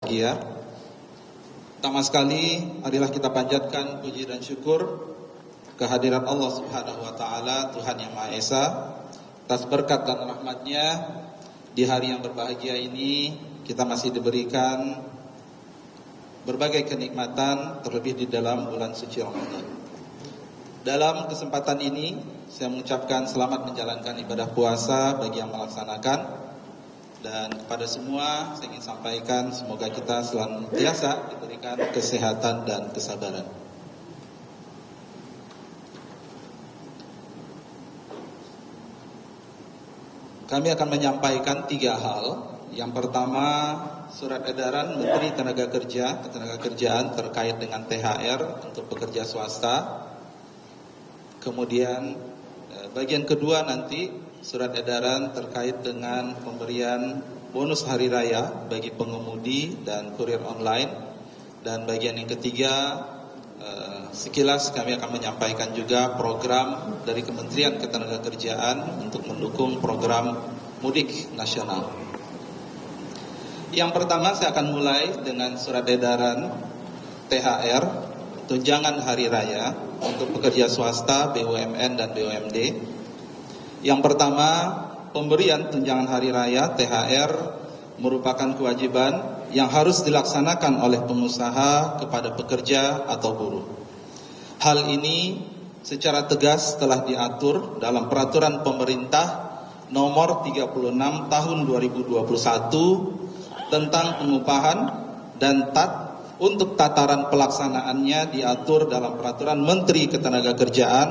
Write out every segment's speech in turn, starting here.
berbahagia. Pertama sekali, marilah kita panjatkan puji dan syukur kehadirat Allah Subhanahu wa Ta'ala, Tuhan yang Maha Esa, atas berkat dan rahmatnya di hari yang berbahagia ini kita masih diberikan berbagai kenikmatan, terlebih di dalam bulan suci Ramadan. Dalam kesempatan ini saya mengucapkan selamat menjalankan ibadah puasa bagi yang melaksanakan. Dan kepada semua saya ingin sampaikan semoga kita senantiasa diberikan kesehatan dan kesabaran. Kami akan menyampaikan 3 hal. Yang pertama, surat edaran Menteri Ketenagakerjaan terkait dengan THR untuk pekerja swasta. Kemudian bagian kedua nanti surat edaran terkait dengan pemberian bonus hari raya bagi pengemudi dan kurir online. Dan bagian yang ketiga, sekilas kami akan menyampaikan juga program dari Kementerian Ketenagakerjaan untuk mendukung program mudik nasional. Yang pertama saya akan mulai dengan surat edaran THR, tunjangan hari raya untuk pekerja swasta, BUMN dan BUMD. Yang pertama, pemberian tunjangan hari raya THR merupakan kewajiban yang harus dilaksanakan oleh pengusaha kepada pekerja atau buruh. Hal ini secara tegas telah diatur dalam peraturan pemerintah nomor 36 tahun 2021 tentang pengupahan dan untuk tataran pelaksanaannya diatur dalam peraturan Menteri Ketenagakerjaan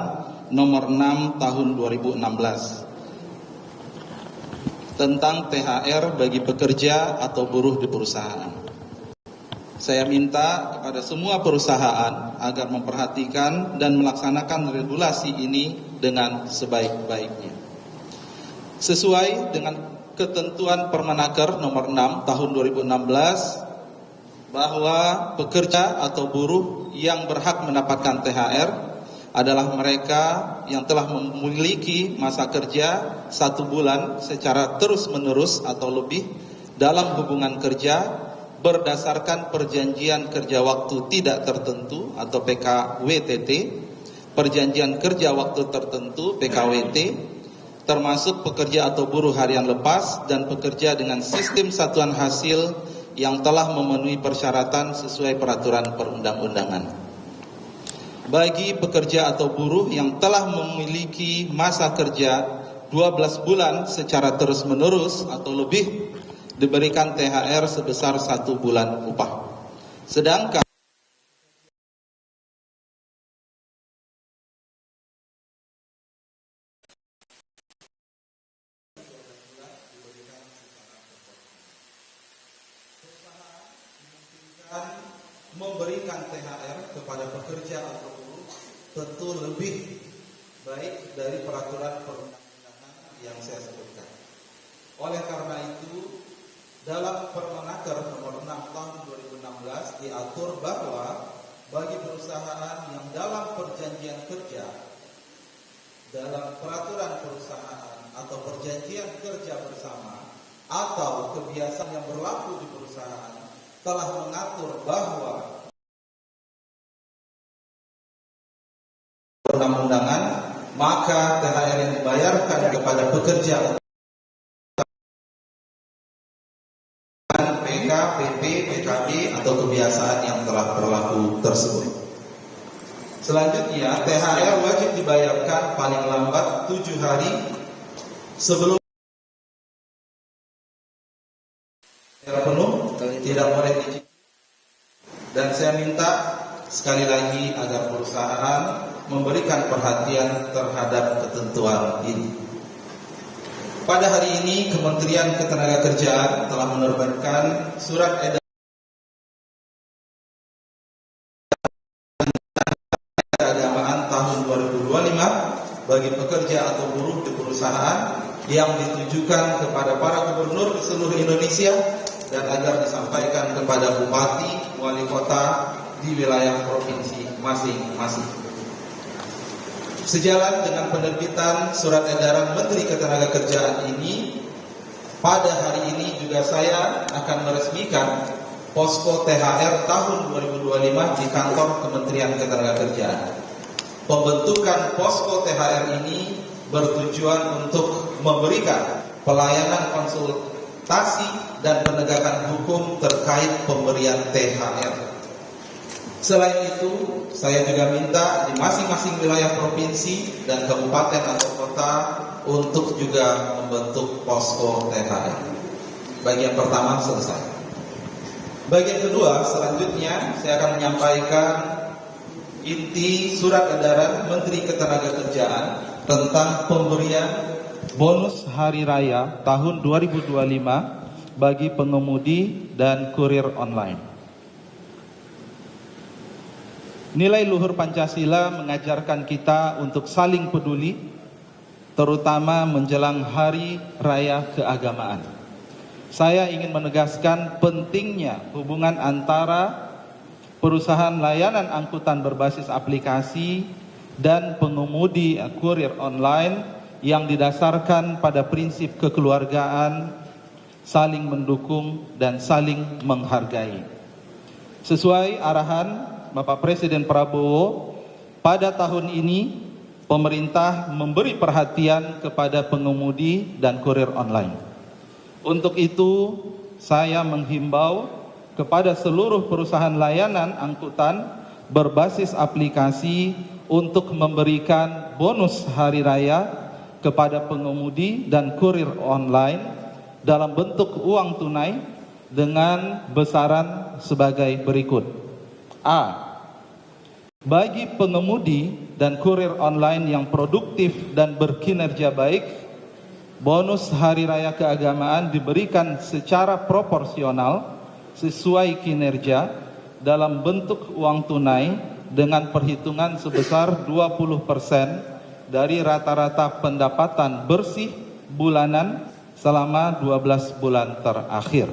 nomor 6 tahun 2016 tentang THR bagi pekerja atau buruh di perusahaan. Saya minta kepada semua perusahaan agar memperhatikan dan melaksanakan regulasi ini dengan sebaik-baiknya. Sesuai dengan ketentuan Permenaker nomor 6 tahun 2016 bahwa pekerja atau buruh yang berhak mendapatkan THR adalah mereka yang telah memiliki masa kerja 1 bulan secara terus-menerus atau lebih dalam hubungan kerja berdasarkan perjanjian kerja waktu tidak tertentu atau PKWTT, perjanjian kerja waktu tertentu PKWT, termasuk pekerja atau buruh harian lepas dan pekerja dengan sistem satuan hasil yang telah memenuhi persyaratan sesuai peraturan perundang-undangan. Bagi pekerja atau buruh yang telah memiliki masa kerja 12 bulan secara terus-menerus atau lebih diberikan THR sebesar 1 bulan upah. Sedangkan memberikan THR kepada pekerja atau buruh tentu lebih baik dari peraturan perundang-undangan yang saya sebutkan. Oleh karena itu, dalam Permenaker nomor 6 tahun 2016 diatur bahwa bagi perusahaan yang dalam perjanjian kerja, dalam peraturan perusahaan atau perjanjian kerja bersama atau kebiasaan yang berlaku di perusahaan telah mengatur bahwa perundang-undangan, maka THR yang dibayarkan kepada pekerja PK, PP, PKB atau kebiasaan yang telah berlaku tersebut. Selanjutnya, THR wajib dibayarkan paling lambat 7 hari sebelum penuh, tidak boleh dicicil. Dan saya minta sekali lagi agar perusahaan memberikan perhatian terhadap ketentuan ini. Pada hari ini Kementerian Ketenagakerjaan telah menerbitkan surat edaran keagamaan tahun 2025 bagi pekerja atau buruh di perusahaan yang ditujukan kepada para gubernur di seluruh Indonesia dan agar disampaikan kepada bupati, wali kota di wilayah provinsi masing-masing. Sejalan dengan penerbitan surat edaran Menteri Ketenagakerjaan ini, pada hari ini juga saya akan meresmikan posko THR tahun 2025 di kantor Kementerian Ketenagakerjaan. Pembentukan posko THR ini bertujuan untuk memberikan pelayanan konsultasi dan penegakan hukum terkait pemberian THR. Selain itu, saya juga minta di masing-masing wilayah provinsi dan kabupaten atau kota untuk juga membentuk posko THR. Bagian pertama selesai. Bagian kedua, selanjutnya saya akan menyampaikan inti surat edaran Menteri Ketenagakerjaan tentang pemberian bonus hari raya tahun 2025 bagi pengemudi dan kurir online. Nilai luhur Pancasila mengajarkan kita untuk saling peduli, terutama menjelang hari raya keagamaan. Saya ingin menegaskan pentingnya hubungan antara perusahaan layanan angkutan berbasis aplikasi dan pengemudi kurir online yang didasarkan pada prinsip kekeluargaan, saling mendukung dan saling menghargai. Sesuai arahan Bapak Presiden Prabowo, pada tahun ini pemerintah memberi perhatian kepada pengemudi dan kurir online. Untuk itu, saya menghimbau kepada seluruh perusahaan layanan angkutan berbasis aplikasi untuk memberikan bonus hari raya kepada pengemudi dan kurir online dalam bentuk uang tunai dengan besaran sebagai berikut. A. Bagi pengemudi dan kurir online yang produktif dan berkinerja baik, bonus hari raya keagamaan diberikan secara proporsional sesuai kinerja dalam bentuk uang tunai dengan perhitungan sebesar 20% dari rata-rata pendapatan bersih bulanan selama 12 bulan terakhir.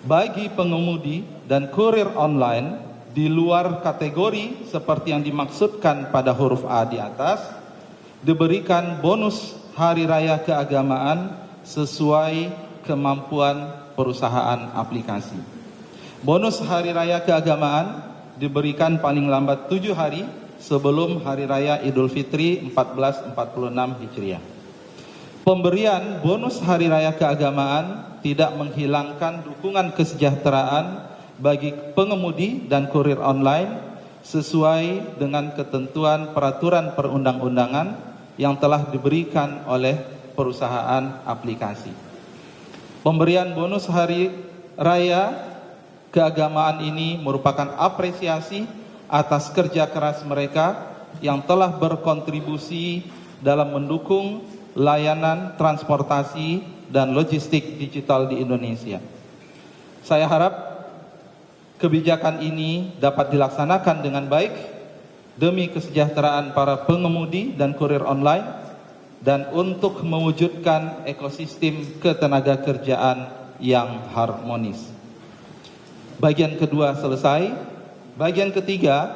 Bagi pengemudi dan kurir online di luar kategori seperti yang dimaksudkan pada huruf A di atas, diberikan bonus hari raya keagamaan sesuai kemampuan perusahaan aplikasi. Bonus hari raya keagamaan diberikan paling lambat 7 hari sebelum hari raya Idul Fitri 1446 Hijriah. Pemberian bonus hari raya keagamaan tidak menghilangkan dukungan kesejahteraan bagi pengemudi dan kurir online sesuai dengan ketentuan peraturan perundang-undangan yang telah diberikan oleh perusahaan aplikasi. Pemberian bonus hari raya keagamaan ini merupakan apresiasi atas kerja keras mereka yang telah berkontribusi dalam mendukung layanan transportasi dan logistik digital di Indonesia. Saya harap kebijakan ini dapat dilaksanakan dengan baik demi kesejahteraan para pengemudi dan kurir online dan untuk mewujudkan ekosistem ketenagakerjaan yang harmonis. Bagian kedua selesai. Bagian ketiga,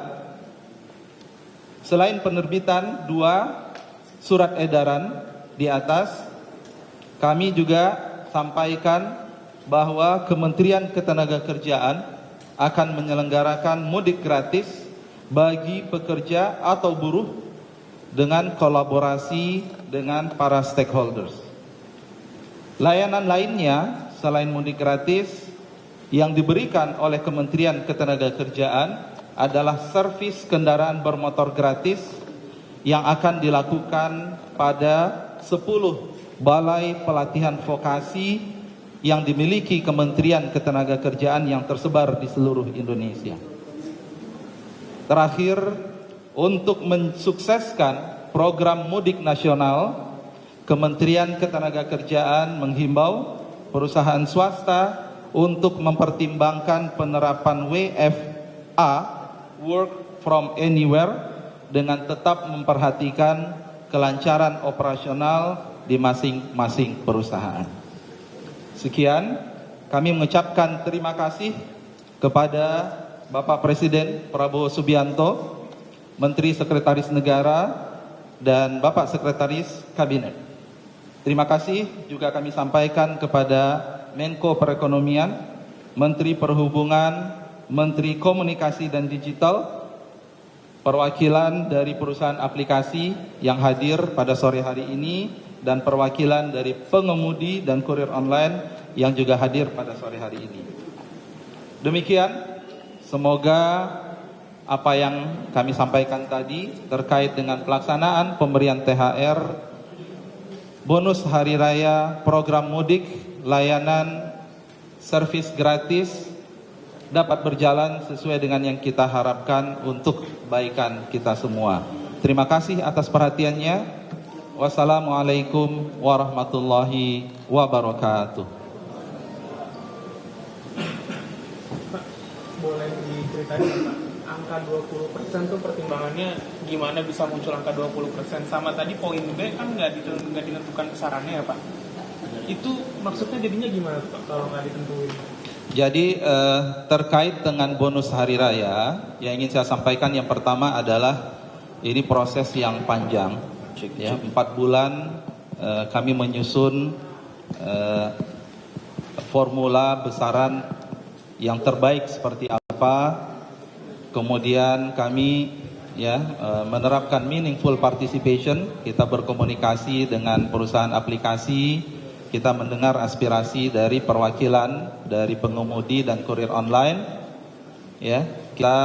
selain penerbitan 2 surat edaran di atas, kami juga sampaikan bahwa Kementerian Ketenagakerjaan akan menyelenggarakan mudik gratis bagi pekerja atau buruh dengan kolaborasi dengan para stakeholders. Layanan lainnya selain mudik gratis yang diberikan oleh Kementerian Ketenagakerjaan adalah servis kendaraan bermotor gratis yang akan dilakukan pada 10 balai pelatihan vokasi yang dimiliki Kementerian Ketenagakerjaan yang tersebar di seluruh Indonesia. Terakhir, untuk mensukseskan program mudik nasional, Kementerian Ketenagakerjaan menghimbau perusahaan swasta untuk mempertimbangkan penerapan WFA (Work from Anywhere) dengan tetap memperhatikan kelancaran operasional di masing-masing perusahaan. Sekian, kami mengucapkan terima kasih kepada Bapak Presiden Prabowo Subianto, Menteri Sekretaris Negara, dan Bapak Sekretaris Kabinet. Terima kasih juga kami sampaikan kepada Menko Perekonomian, Menteri Perhubungan, Menteri Komunikasi dan Digital, perwakilan dari perusahaan aplikasi yang hadir pada sore hari ini, dan perwakilan dari pengemudi dan kurir online yang juga hadir pada sore hari ini. Demikian, semoga apa yang kami sampaikan tadi terkait dengan pelaksanaan pemberian THR, bonus hari raya, program mudik, layanan servis gratis dapat berjalan sesuai dengan yang kita harapkan untuk kebaikan kita semua. Terima kasih atas perhatiannya. Wassalamualaikum warahmatullahi wabarakatuh. Pak, boleh diceritain Pak, angka 20% tuh pertimbangannya gimana bisa muncul angka 20%? Sama tadi poin B kan nggak ditentukan besarannya ya Pak. Itu maksudnya jadinya gimana tuh Pak kalau nggak ditentuin? Jadi terkait dengan bonus hari raya, yang ingin saya sampaikan yang pertama adalah ini proses yang panjang, ya, 4 bulan kami menyusun formula besaran yang terbaik seperti apa, kemudian kami menerapkan meaningful participation, kita berkomunikasi dengan perusahaan aplikasi. Kita mendengar aspirasi dari perwakilan dari pengemudi dan kurir online. Ya, kita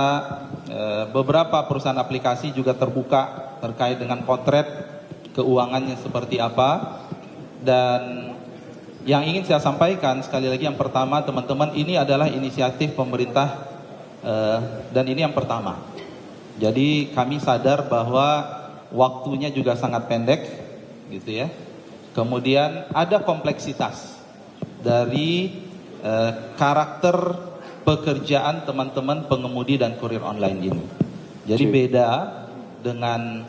beberapa perusahaan aplikasi juga terbuka terkait dengan potret keuangannya seperti apa. Dan yang ingin saya sampaikan sekali lagi, yang pertama teman-teman, ini adalah inisiatif pemerintah dan ini yang pertama. Jadi kami sadar bahwa waktunya juga sangat pendek, gitu ya. Kemudian ada kompleksitas dari karakter pekerjaan teman-teman pengemudi dan kurir online ini. Jadi beda dengan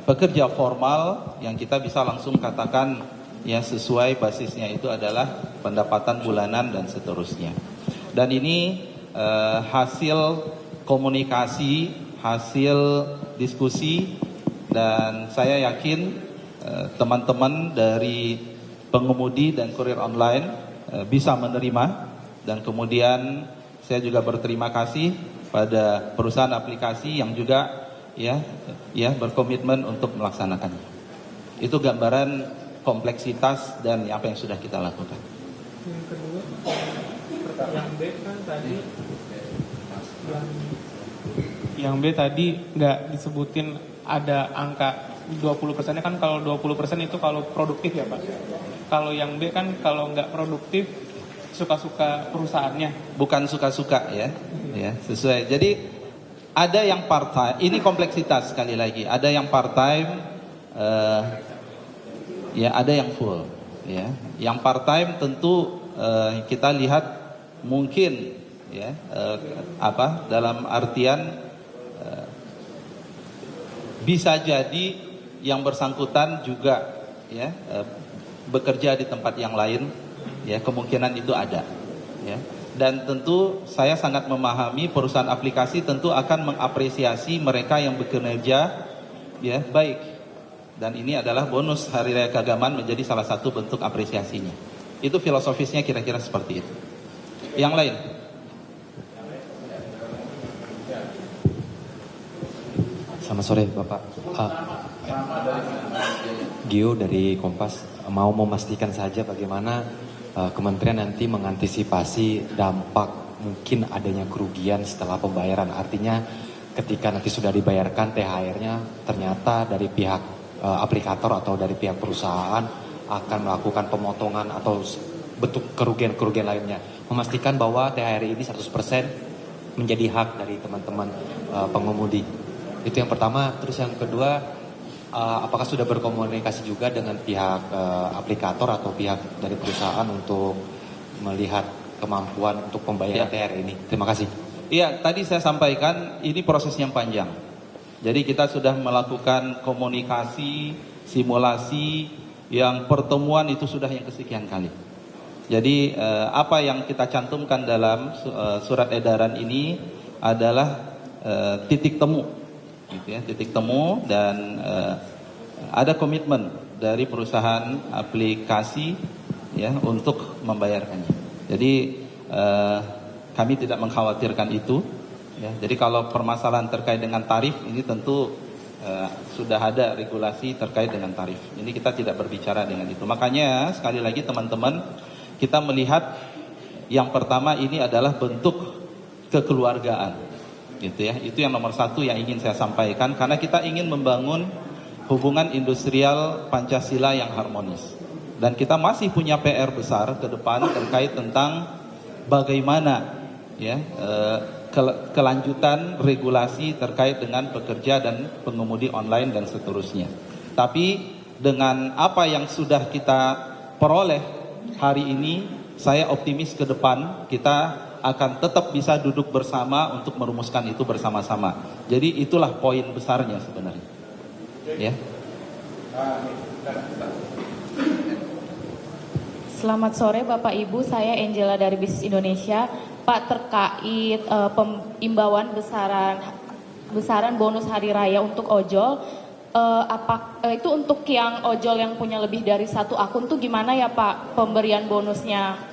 pekerja formal yang kita bisa langsung katakan ya sesuai basisnya itu adalah pendapatan bulanan dan seterusnya. Dan ini hasil komunikasi, hasil diskusi, dan saya yakin teman-teman dari pengemudi dan kurir online bisa menerima. Dan kemudian saya juga berterima kasih pada perusahaan aplikasi yang juga berkomitmen untuk melaksanakannya. Itu gambaran kompleksitas dan apa yang sudah kita lakukan. Yang kedua, yang B kan tadi, yang B tadi nggak disebutin ada angka 20%-nya kan. Kalau 20% itu kalau produktif ya Pak. Kalau yang B kan kalau nggak produktif suka-suka perusahaannya. Bukan suka-suka ya, sesuai. Jadi ada yang part time. Ini kompleksitas sekali lagi. Ada yang part time, ada yang full. Ya, yang part time tentu kita lihat mungkin dalam artian bisa jadi yang bersangkutan juga bekerja di tempat yang lain, kemungkinan itu ada, Dan tentu saya sangat memahami perusahaan aplikasi tentu akan mengapresiasi mereka yang bekerja baik, dan ini adalah bonus hari raya keagamaan menjadi salah satu bentuk apresiasinya. Itu filosofisnya kira-kira seperti itu. Yang lain? Selamat sore Bapak. Gio dari Kompas, mau memastikan saja bagaimana kementerian nanti mengantisipasi dampak mungkin adanya kerugian setelah pembayaran. Artinya ketika nanti sudah dibayarkan THR-nya, ternyata dari pihak aplikator atau dari pihak perusahaan akan melakukan pemotongan atau bentuk kerugian-kerugian lainnya. Memastikan bahwa THR ini 100% menjadi hak dari teman-teman pengemudi. Itu yang pertama. Terus yang kedua, apakah sudah berkomunikasi juga dengan pihak aplikator atau pihak dari perusahaan untuk melihat kemampuan untuk pembayaran THR ini? Terima kasih. Iya, tadi saya sampaikan ini proses yang panjang. Jadi kita sudah melakukan komunikasi, simulasi, yang pertemuan itu sudah yang kesekian kali. Jadi apa yang kita cantumkan dalam surat edaran ini adalah titik temu, gitu ya, titik temu, dan ada komitmen dari perusahaan aplikasi untuk membayarkannya. Jadi kami tidak mengkhawatirkan itu. Ya, jadi kalau permasalahan terkait dengan tarif ini tentu sudah ada regulasi terkait dengan tarif. Ini kita tidak berbicara dengan itu. Makanya sekali lagi teman-teman, kita melihat yang pertama ini adalah bentuk kekeluargaan, gitu ya. Itu yang nomor satu yang ingin saya sampaikan, karena kita ingin membangun hubungan industrial Pancasila yang harmonis. Dan kita masih punya PR besar ke depan terkait tentang bagaimana ya kelanjutan regulasi terkait dengan pekerja dan pengemudi online dan seterusnya. Tapi dengan apa yang sudah kita peroleh hari ini, saya optimis ke depan kita akan tetap bisa duduk bersama untuk merumuskan itu bersama-sama. Jadi itulah poin besarnya sebenarnya. Ya. Selamat sore Bapak Ibu, saya Angela dari Bisnis Indonesia. Pak, terkait imbauan besaran bonus hari raya untuk ojol, itu untuk yang ojol yang punya lebih dari satu akun tuh gimana ya Pak pemberian bonusnya?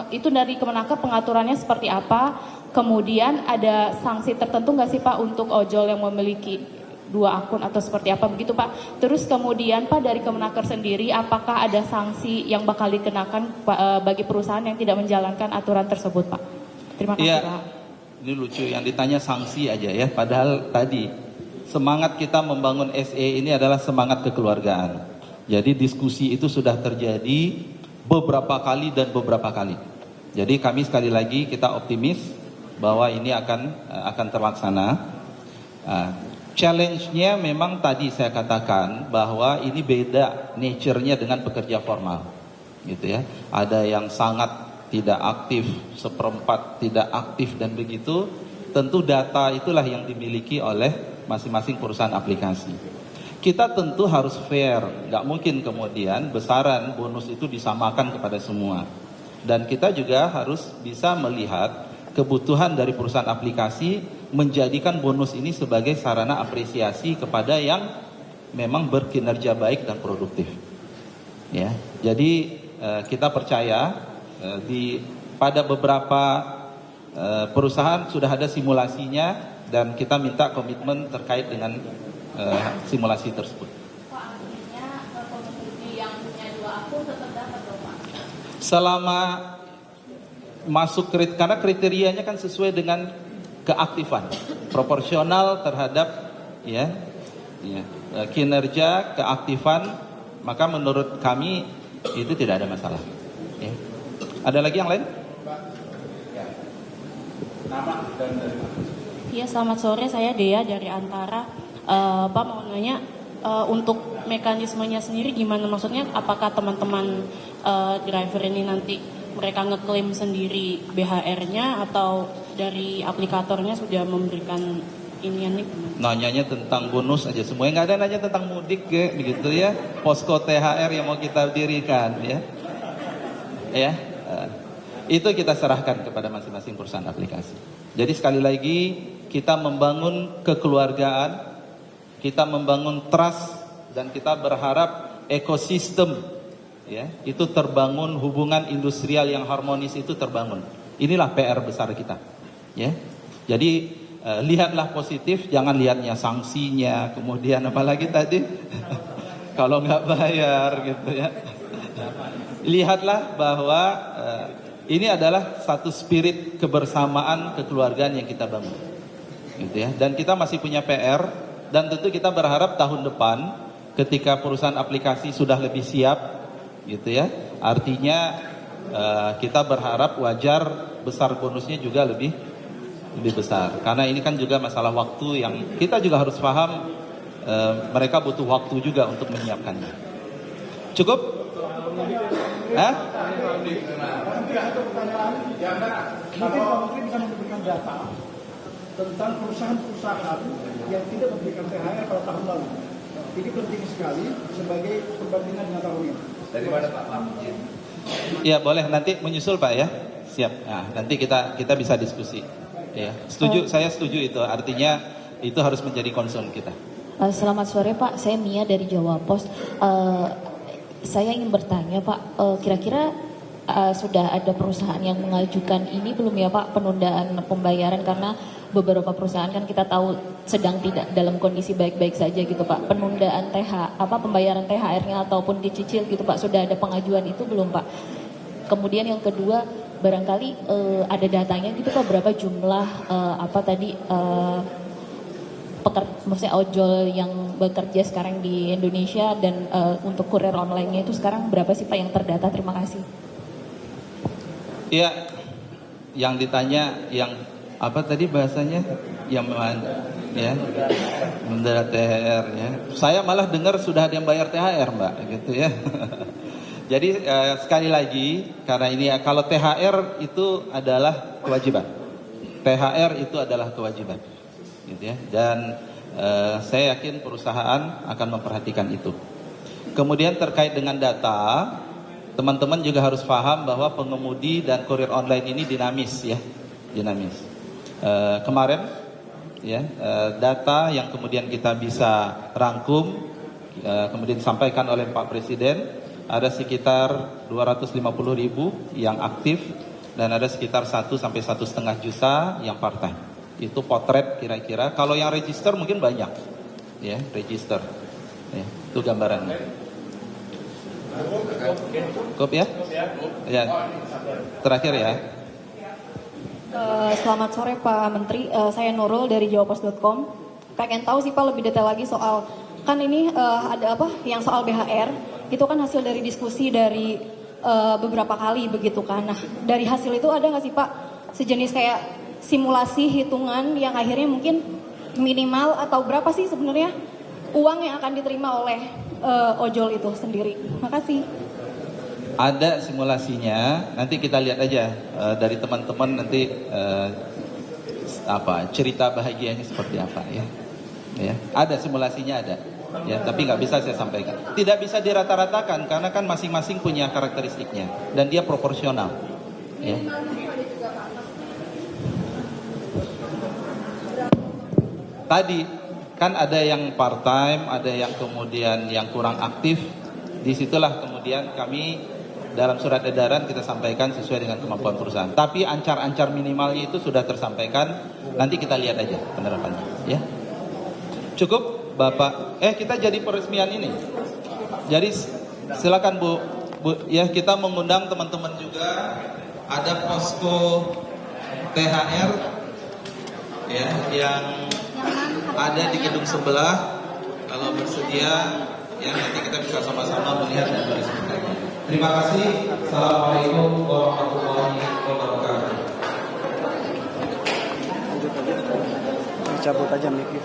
Itu dari Kemenaker pengaturannya seperti apa? Kemudian ada sanksi tertentu nggak sih Pak untuk ojol yang memiliki dua akun atau seperti apa begitu Pak? Terus kemudian Pak dari Kemenaker sendiri, apakah ada sanksi yang bakal dikenakan bagi perusahaan yang tidak menjalankan aturan tersebut Pak? Terima kasih Pak. Ini lucu yang ditanya sanksi aja ya, padahal tadi semangat kita membangun SE ini adalah semangat kekeluargaan. Jadi diskusi itu sudah terjadi beberapa kali dan beberapa kali. Jadi kami sekali lagi kita optimis bahwa ini akan terlaksana. Challenge-nya memang tadi saya katakan bahwa ini beda nature-nya dengan pekerja formal, gitu ya. Ada yang sangat tidak aktif, seperempat tidak aktif dan begitu. Tentu data itulah yang dimiliki oleh masing-masing perusahaan aplikasi. Kita tentu harus fair, nggak mungkin kemudian besaran bonus itu disamakan kepada semua. Dan kita juga harus bisa melihat kebutuhan dari perusahaan aplikasi menjadikan bonus ini sebagai sarana apresiasi kepada yang memang berkinerja baik dan produktif. Ya, jadi kita percaya pada beberapa perusahaan sudah ada simulasinya dan kita minta komitmen terkait dengan simulasi tersebut. Pak, artinya pengemudi yang punya dua akun tetap dapat dong Pak? Selama masuk karena kriterianya kan sesuai dengan keaktifan, proporsional terhadap kinerja, keaktifan, maka menurut kami itu tidak ada masalah. Ya. Ada lagi yang lain? Iya, selamat sore, saya Dea dari Antara. Pak mau nanya untuk mekanismenya sendiri gimana? Maksudnya apakah teman-teman driver ini nanti mereka ngeklaim sendiri BHR-nya atau dari aplikatornya sudah memberikan inian nih? Nanyanya tentang bonus aja semuanya, nggak ada nanya tentang mudik ya, begitu ya. Posko THR yang mau kita dirikan ya. Itu kita serahkan kepada masing-masing perusahaan aplikasi. Jadi sekali lagi kita membangun kekeluargaan, kita membangun trust, dan kita berharap ekosistem ya itu terbangun, hubungan industrial yang harmonis itu terbangun. Inilah PR besar kita. Ya, jadi lihatlah positif, jangan lihatnya sanksinya, kemudian apalagi tadi kalau nggak bayar gitu ya. Lihatlah bahwa ini adalah satu spirit kebersamaan kekeluargaan yang kita bangun, gitu ya. Dan kita masih punya PR, dan tentu kita berharap tahun depan ketika perusahaan aplikasi sudah lebih siap, gitu ya. Artinya kita berharap wajar besar bonusnya juga lebih besar, karena ini kan juga masalah waktu yang kita juga harus paham. Mereka butuh waktu juga untuk menyiapkannya. Cukup? Hah? Mungkin Pak Menteri bisa memberikan data tentang perusahaan-perusahaan yang tidak memberikan THR pada tahun lalu. Ini penting sekali sebagai perbandingan dengan tahun ini. Dari mana Pak? Ya boleh, nanti menyusul Pak ya. Siap. Nah, nanti kita bisa diskusi. Ya, setuju. Saya setuju itu. Artinya itu harus menjadi concern kita. Selamat sore Pak, saya Mia dari Jawa Pos. Saya ingin bertanya Pak, kira-kira sudah ada perusahaan yang mengajukan ini belum ya Pak, penundaan pembayaran, karena beberapa perusahaan kan kita tahu sedang tidak dalam kondisi baik-baik saja gitu Pak. Penundaan pembayaran THR-nya ataupun dicicil gitu Pak, sudah ada pengajuan itu belum Pak? Kemudian yang kedua, barangkali ada datanya gitu Pak, berapa jumlah maksudnya ojol yang bekerja sekarang di Indonesia, dan untuk kurir online-nya itu sekarang berapa sih Pak yang terdata? Terima kasih. Ya, yang ditanya yang apa tadi bahasanya, yang ya mendarat THR ya. Saya malah dengar sudah ada yang bayar THR Mbak, gitu ya. Jadi sekali lagi, karena ini kalau THR itu adalah kewajiban, THR itu adalah kewajiban, gitu ya. Dan saya yakin perusahaan akan memperhatikan itu. Kemudian terkait dengan data, teman-teman juga harus paham bahwa pengemudi dan kurir online ini dinamis ya, dinamis. Kemarin ya, data yang kemudian kita bisa rangkum, kemudian disampaikan oleh Pak Presiden, ada sekitar 250.000 yang aktif dan ada sekitar 1 sampai 1,5 juta yang part time. Itu potret kira-kira. Kalau yang register mungkin banyak, ya register. Ya, itu gambarannya. Cukup ya? Ya. Terakhir ya. Selamat sore Pak Menteri, saya Nurul dari jawapos.com. Pengen tahu sih Pak lebih detail lagi soal, kan ini ada yang soal BHR, itu kan hasil dari diskusi dari beberapa kali begitu kan. Nah dari hasil itu ada nggak sih Pak sejenis kayak simulasi hitungan yang akhirnya mungkin minimal atau berapa sih sebenarnya uang yang akan diterima oleh ojol itu sendiri? Makasih. Ada simulasinya, nanti kita lihat aja dari teman-teman nanti cerita bahagianya seperti apa ya. Ya, ada simulasinya ada. Ya, tapi nggak bisa saya sampaikan. Tidak bisa dirata-ratakan karena kan masing-masing punya karakteristiknya dan dia proporsional. Ya. Tadi kan ada yang part time, ada yang kemudian yang kurang aktif. Disitulah kemudian kami dalam surat edaran kita sampaikan sesuai dengan kemampuan perusahaan. Tapi ancar-ancar minimalnya itu sudah tersampaikan. Nanti kita lihat aja penerapannya. Ya, cukup. Bapak, kita jadi peresmian ini. Jadi silakan Bu, ya kita mengundang teman-teman juga. Ada posko THR ya yang ada di gedung sebelah. Kalau bersedia, ya nanti kita bisa sama-sama melihat dan berdiskusi. Terima kasih. Assalamualaikum warahmatullahi wabarakatuh. Cabut aja mikir.